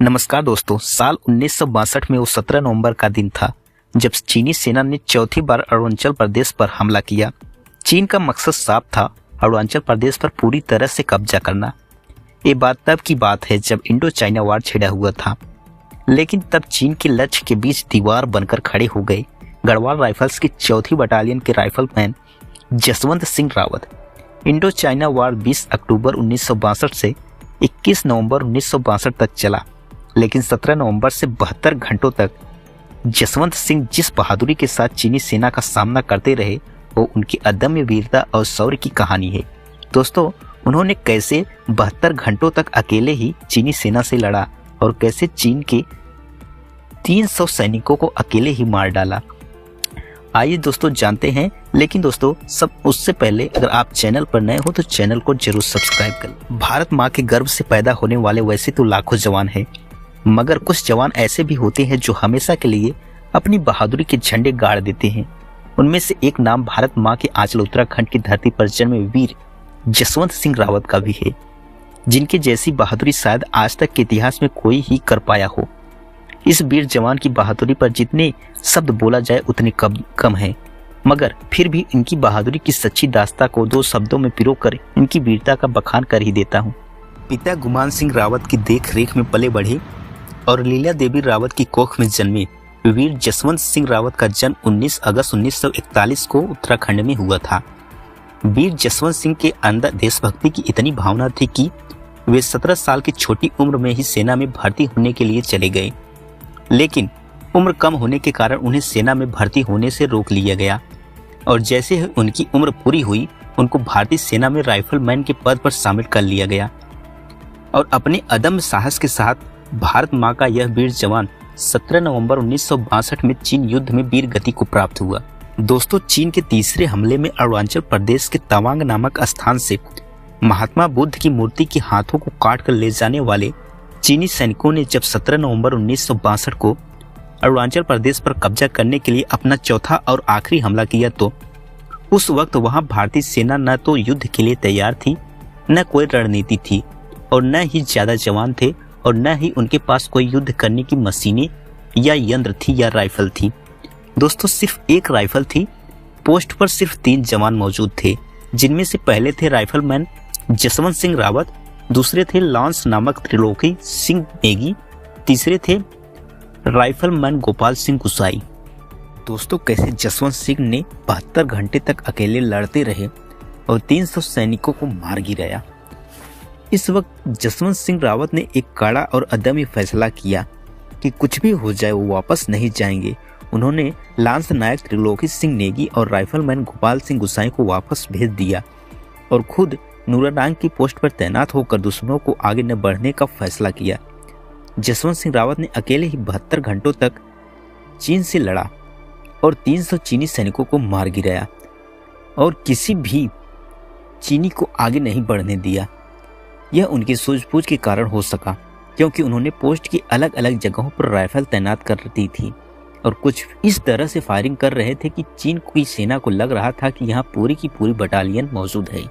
नमस्कार दोस्तों, साल 1962 में वो 17 नवंबर का दिन था जब चीनी सेना ने चौथी बार अरुणाचल प्रदेश पर हमला किया। चीन का मकसद साफ था, अरुणाचल प्रदेश पर पूरी तरह से कब्जा करना। ये बात तब की बात है जब इंडो चाइना वार छिड़ा हुआ था, लेकिन तब चीन के लक्ष्य के बीच दीवार बनकर खड़े हो गए गढ़वाल राइफल्स की चौथी बटालियन के rifleman Jaswant Singh Rawat. Indo China war 20 अक्टूबर 1962 से 21 नवंबर 1962 तक चला, लेकिन 17 नवंबर से 72 घंटों तक जसवंत सिंह जिस बहादुरी के साथ चीनी सेना का सामना करते रहे वो उनकी अदम्य वीरता और शौर्य की कहानी है। दोस्तों, उन्होंने कैसे 72 घंटों तक अकेले ही चीनी सेना से लड़ा और कैसे चीन के 300 सैनिकों को अकेले ही मार डाला, आइए दोस्तों जानते हैं। लेकिन दोस्तों, सब उससे पहले अगर आप चैनल पर नए हो तो चैनल को जरूर सब्सक्राइब करें। भारत माँ के गर्भ से पैदा होने वाले वैसे तो लाखों जवान हैं, मगर कुछ जवान ऐसे भी होते हैं जो हमेशा के लिए अपनी बहादुरी के झंडे गाड़ देते हैं। उनमें से एक नाम भारत माँ के आंचल उत्तराखंड की धरती पर जन्मे वीर जसवंत सिंह रावत का भी है, जिनके जैसी बहादुरी शायद आज तक के इतिहास में कोई ही कर पाया हो। इस वीर जवान की बहादुरी पर जितने शब्द बोला जाए उतने कम है, मगर फिर भी इनकी बहादुरी की सच्ची दास्तां को 2 शब्दों में पिरोकर इनकी वीरता का बखान कर ही देता हूँ। पिता गुमान सिंह रावत की देख रेख में पले बढ़े और लीला देवी रावत की कोख में जन्मे वीर जसवंत सिंह रावत का जन्म 19 अगस्त 1941 को उत्तराखंड में हुआ था। वीर जसवंत सिंह के अंदर देशभक्ति की इतनी भावना थी कि वे 17 साल की छोटी उम्र में ही सेना में भर्ती होने के लिए चले गए, लेकिन उम्र कम होने के कारण उन्हें सेना में भर्ती होने से रोक लिया गया और जैसे ही उनकी उम्र पूरी हुई उनको भारतीय सेना में राइफलमैन के पद पर शामिल कर लिया गया और अपने अदम्य साहस के साथ भारत माँ का यह वीर जवान 17 नवंबर 1962 में चीन युद्ध में वीर गति को प्राप्त हुआ। दोस्तों, चीन के तीसरे हमले में अरुणाचल प्रदेश के तवांग नामक स्थान से महात्मा बुद्ध की मूर्ति के हाथों को काट कर ले जाने वाले चीनी सैनिकों ने जब 17 नवंबर 1962 को अरुणाचल प्रदेश पर कब्जा करने के लिए अपना चौथा और आखिरी हमला किया तो उस वक्त वहां भारतीय सेना न तो युद्ध के लिए तैयार थी, न कोई रणनीति थी और न ही ज्यादा जवान थे और न ही उनके पास कोई युद्ध करने की मशीनें या यंत्र थी या राइफल थी। दोस्तों, सिर्फ एक राइफल थी। पोस्ट पर सिर्फ 3 जवान मौजूद थे, जिनमें से पहले थे राइफलमैन जसवंत सिंह रावत, दूसरे थे लांस नामक त्रिलोकी सिंह नेगी, तीसरे थे राइफलमैन गोपाल सिंह गुसाई। दोस्तों, कैसे जसवंत सिंह ने 72 घंटे तक अकेले लड़ते रहे और 300 सैनिकों को मार गिराया। इस वक्त जसवंत सिंह रावत ने एक कड़ा और अदम्य फैसला किया कि कुछ भी हो जाए वो वापस नहीं जाएंगे। उन्होंने लांस नायक त्रिलोकी सिंह नेगी और राइफलमैन गोपाल सिंह गुसाई को वापस भेज दिया और खुद नूरानांग की पोस्ट पर तैनात होकर दुश्मनों को आगे न बढ़ने का फैसला किया। जसवंत सिंह रावत ने अकेले ही 72 घंटों तक चीन से लड़ा और 300 चीनी सैनिकों को मार गिराया और किसी भी चीनी को आगे नहीं बढ़ने दिया। यह उनकी सूझबूझ के कारण हो सका, क्योंकि उन्होंने पोस्ट की अलग अलग जगहों पर राइफल तैनात कर दी थी और कुछ इस तरह से फायरिंग कर रहे थे कि चीन की सेना को लग रहा था कि यहाँ पूरी की पूरी बटालियन मौजूद है।